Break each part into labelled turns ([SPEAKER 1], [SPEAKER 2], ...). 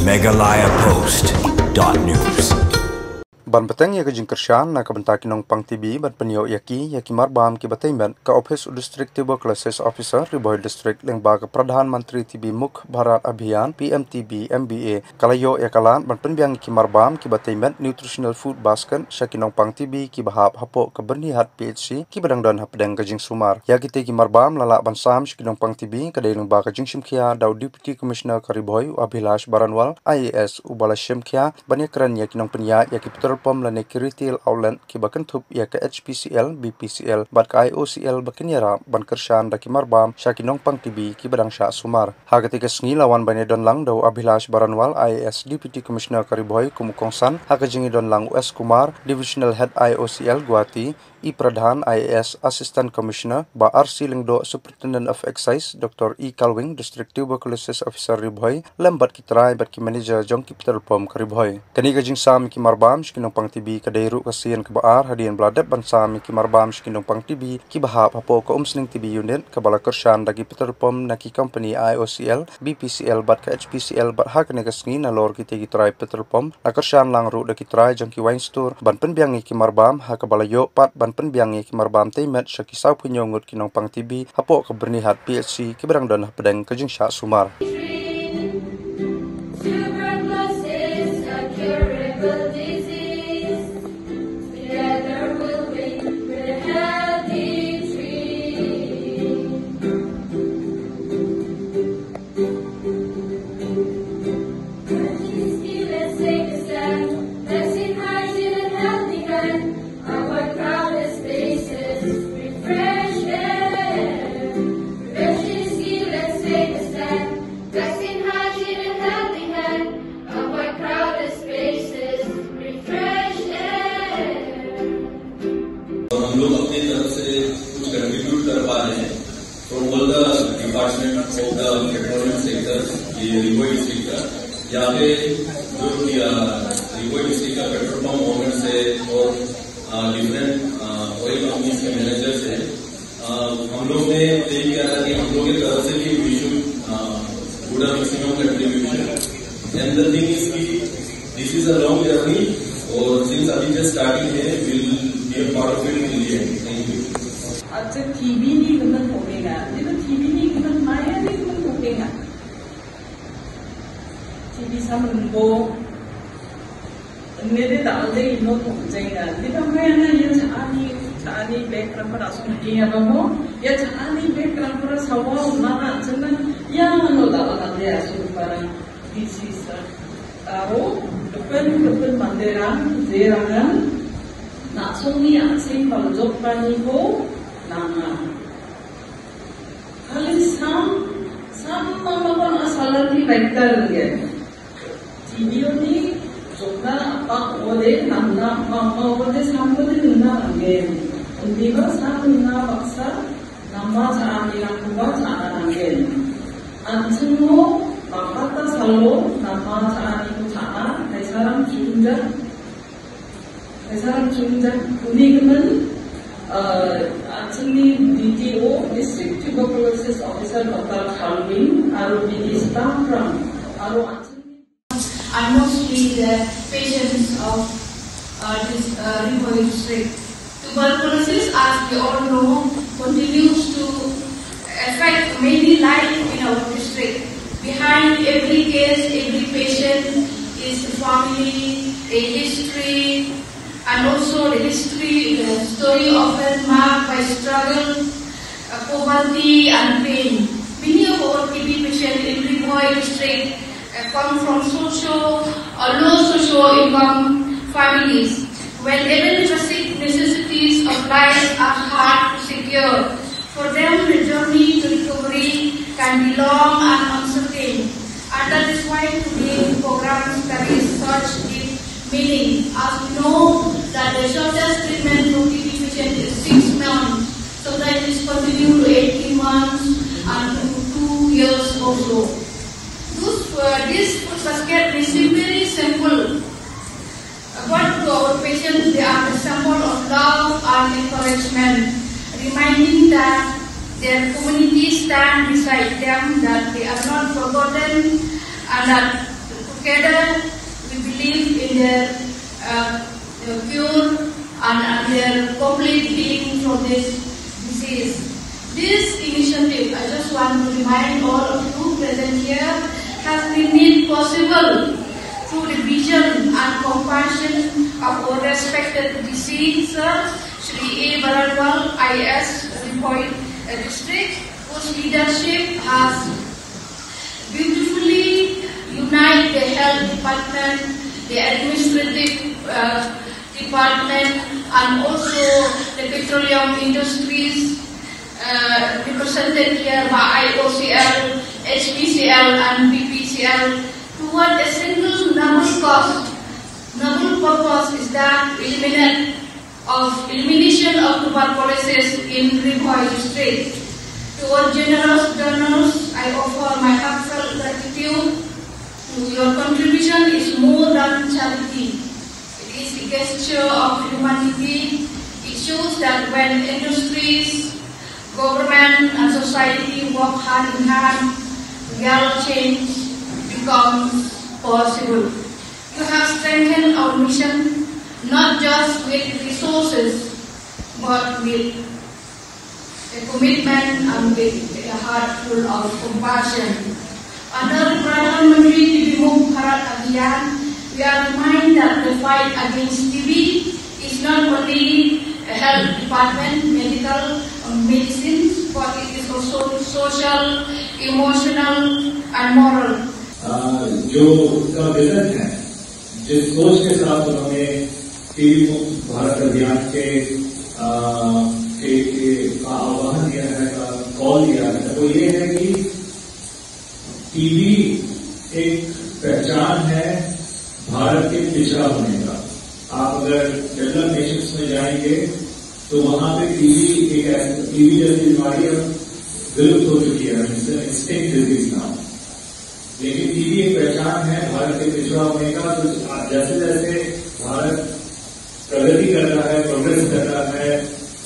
[SPEAKER 1] megalayapost.news.
[SPEAKER 2] Ban petang ya kajing kershan na kabentaki nong pang TV ban penyo yaki marbam ki bataimen ka office district tuberculosis officer riboy district lengba ka pradhan mantri TB Mukh Bharat Abhiyan PMTB MBA kalayo yakalan ban penbiang ki marbam ki bataimen nutritional food basket shakinong pang TV ki bahap hapo ka bernihat PHC ki badang dan hapdeng kajing sumar yaki te ki marbam lala ban sam shakinong pang TV kadai lengba kajing simkhia daw deputy commissioner kariboy Abhilash Baranwal IAS ubala simkhia banyakran yakinong penya yaki pom la ne retail outlet ki bakan thup ya ka HPCL BPCL bat ka IOCL bakinyara ban kershan da ki marbam shakinong pang TV ki badang sha sumar hagati ka sngi lawan bane don lang daw Abhilash Baranwal IAS Deputy Commissioner Kariboy Kumukongsan hakajingi don lang US Kumar Divisional Head IOCL Guwahati I Pradhan IAS Assistant Commissioner ba RC Lingdo Superintendent of Excise Dr. E Kalwing District Tuberculosis Officer Riboy lambat ki try bat ki manager jong ki Peter Pom Kariboy kani kajing sam ki marbam shkinong pang TV kadairu kasian ke baar hadian bladap bansam ki marbam shkinong pang TV ki bahap hapo ka umsning TV unit ka bala kershan dagi Peter Pom na ki company IOCL BPCL bat ka HPCL bat hakane kasngi na lor ki tegi try Peter Pom na kershan lang ru dagi try jong ki wine store ban penbiang ki marbam ha ka bala yo pat ban penbiang ki marbam taimet shaki sau punyongut kinong pang TV hapo ka bernihat PHC ki barang don pedang kajing sya sumar.
[SPEAKER 3] हम लोग अपनी तरफ से कुछ contribute कर पा रहे हैं from all the department of the petroleum sector ये रिवोई डिस्ट्रिक्ट का यहाँ पे जो रिवोई डिस्ट्रिक्ट का पेट्रोल पंप ओनर से और डिफरेंट ऑयल कंपनीज के मैनेजर से हम लोग ने तय किया था कि हम लोग की तरफ से भी we should good maximum contribution and the thing is की this is a long journey और सिंस अभी जस्ट स्टार्टिंग है विल
[SPEAKER 4] अच्छा TV ni kemen hokenga, itu TV ni kemen maya ni kemen hokenga. TV sama nunggu, ini dah ada ino hokenga. Kita maya na ya cari background pada asal ni apa mo, ya cari background pada sawa mana jangan yang anu dah ada asal pada this is tahu depan banderan jerangan. Nak sungi asing kalau job pani ko nama. Kali sam mama asalan di vector dia. Video ni jobna apa oleh nama mama oleh sam oleh nina angin. Undiba sam nina baksa nama cari lakukan cara angin. Anjingmu bapa salo nama cari ku cara. Kaisaran junja. Sekarang junjang unigman actually DTO District Tuberculosis Officer Dr. Kalwing aru BD staff from aru
[SPEAKER 5] are mostly the patients of this Riboy district. Tuberculosis, as we all know, continues to affect many lives in our district. Behind every case, every patient is a family, a history. And also the story often marked by struggle, poverty and pain. Many of our TB patients in Riboy district come from low socio-income families, when even basic necessities of life are hard to secure. For them, the journey to recovery can be long and uncertain. And that is why today's program carries such deep meaning, as we know that the shortest treatment for TB patient is 6 months, so that is continue to 18 months and to 2 years also. This food basket is very simple, but to our patients they are the symbol of love and encouragement, reminding that their community stand beside them, that they are not forgotten, and that Together, we believe in their cure and their complete healing from this disease. This initiative, I just want to remind all of you present here, has been made possible through the vision and compassion of our respected deceased Sir Shri A. Baradwal, IS, Ripoy District, whose leadership has beautifully united the health department, the administrative department, and also the petroleum industries represented here by IOCL, HPCL, and BPCL toward a single noble cause. Noble purpose is that elimination of tuberculosis in Ripoy District. To our generous donors, I offer my heartfelt gratitude. Your contribution is more than charity. It is a gesture of humanity. It shows that when industries, government, and society work hand in hand, real change becomes possible. You have strengthened our mission, not just with resources, but with a commitment and with a heart full of compassion. Under Pradhan Mantri TB Mukt Bharat Abhiyan, we are reminded that the fight against TB is not only a health department, medical, medicine, but it is also social, emotional, and moral.
[SPEAKER 6] जो उसका vision है, जिस सोच के साथ उन्होंने TB मुक्त भारत अभियान के आह्वान दिया है, कॉल दिया है, वो ये है कि टीबी एक पहचान है भारत के पिछड़ा होने का। आप अगर डेवलप नेशंस में जाएंगे तो वहां पे टीबी जैसी बीमारी अब विलुप्त हो चुकी है, एक्सटिंक्ट डिजीज नाउ। लेकिन टीबी एक पहचान है भारत के पिछड़ा होने का। तो जैसे जैसे भारत प्रगति कर रहा है, प्रोग्रेस कर रहा है,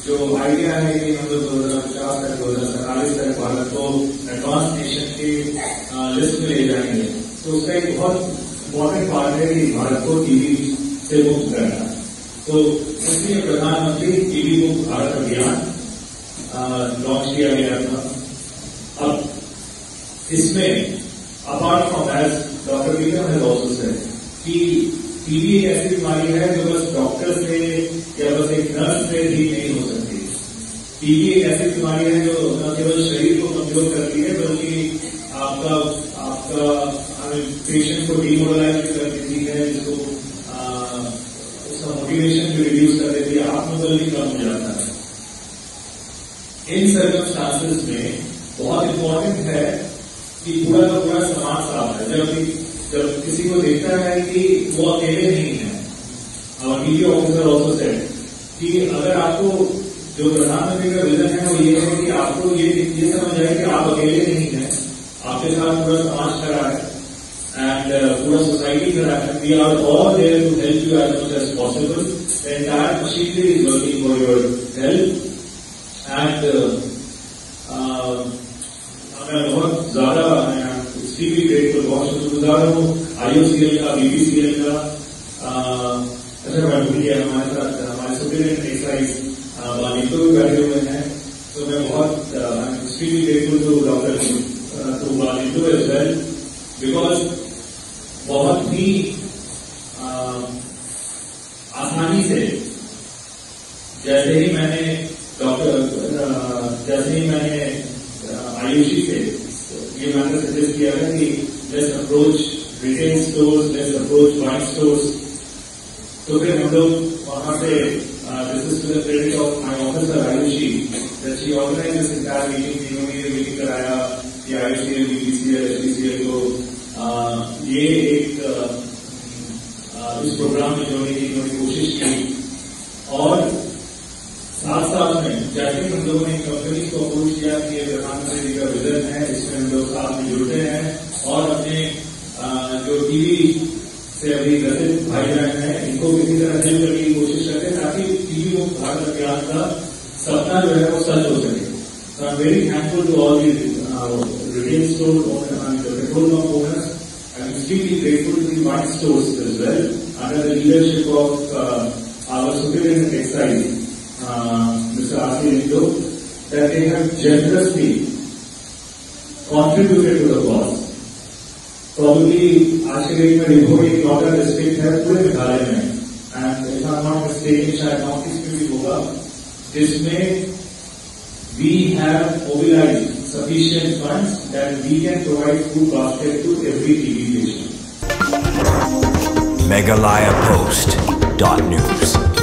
[SPEAKER 6] जो आइडिया है कि हम लोग 2050 तक 2047 तक भारत को एडवांस नेशन की लिस्ट में ले जाएंगे, तो उसका एक बहुत इम्पोर्टेंट पार्ट है कि भारत को टीबी से मुक्त करना। तो इसलिए प्रधानमंत्री टीबी मुक्त भारत अभियान लॉन्च किया गया था। अब इसमें apart from as doctor Vikram has also said कि टीबी एक ऐसी बीमारी है जो बस डॉक्टर से या बस एक नर्स से ठीक नहीं हो सकती। टीबी एक ऐसी बीमारी है जो न केवल शरीर को कमजोर करती है, बल्कि आपका पेशेंट को डिमोरलाइज कर देती है, जिसको उसका मोटिवेशन भी रिड्यूस कर देती है, आत्मबल भी कम हो जाता है। इन सर्कमस्टांसेस में बहुत इम्पोर्टेंट है कि पूरा का पूरा समाज साथ है। जब किसी को देखता है कि वो अकेले नहीं है, और टीबी ऑफिसर ऑल्सो सेड कि अगर आपको जो प्रधानमंत्री का विजन है वो ये है कि आपको ये समझ आए कि आप अकेले नहीं हैं, आपके साथ पूरा समाज खड़ा है एंड पूरा सोसाइटी खड़ा है। We are all there to help you as much as possible. The entire machinery is working for your help and मैं बहुत ज्यादा एक्सट्रीमली ग्रेटफुल, बहुत शुक्रगुजार हूँ IOCL का, BPCL का। अच्छा मैं भूल गया, हमारे साथ हमारे सुप्रीडेंट एक्साइज बालिको भी बैठे हुए हैं, तो मैं बहुत एक्सट्रीमली ग्रेटफुल टू डॉक्टर टू बालिको एज वेल, बिकॉज बहुत ही आसानी से जैसे ही मैंने आयुषी से ये मैंने सजेस्ट किया है कि let's approach retail stores, let's approach wine stores, तो फिर हम लोग वहां से this is to the credit of my officer Ayushi that she organize this entire meeting. इन्होंने ये मीटिंग कराया कि आयुषी, BPCL, HPCL को ये एक इस प्रोग्राम में जोड़ने की इन्होंने कोशिश की। और साथ साथ में जैसे हम लोगों ने कंपनी को अप्रोच किया कि प्रधानमंत्री जी का विजन है, इसमें हम लोग साथ में जुड़ते हैं और अपने जो टीबी से अभी ग्रसित भाई बहन है इनको किसी तरह हेल्प करने की कोशिश करते हैं, ताकि टीबी मुक्त भारत अभियान का सपना जो है वो सच हो सके। So I'm very thankful to all the retail store owners and the petrol pump owners I'm extremely grateful to the One Stores as well, under the leadership of our Superintendent Excise, Mr. R.C. Lindo, that they have generously contributed to the cause. Probably आज के date में रिभोई लॉटर district है पूरे मेघालय में, and if I'm not mistaken शायद north east में भी होगा, जिसमें we have mobilized sufficient funds that we can provide food basket to every TB patient.
[SPEAKER 1] Meghalaya Post.News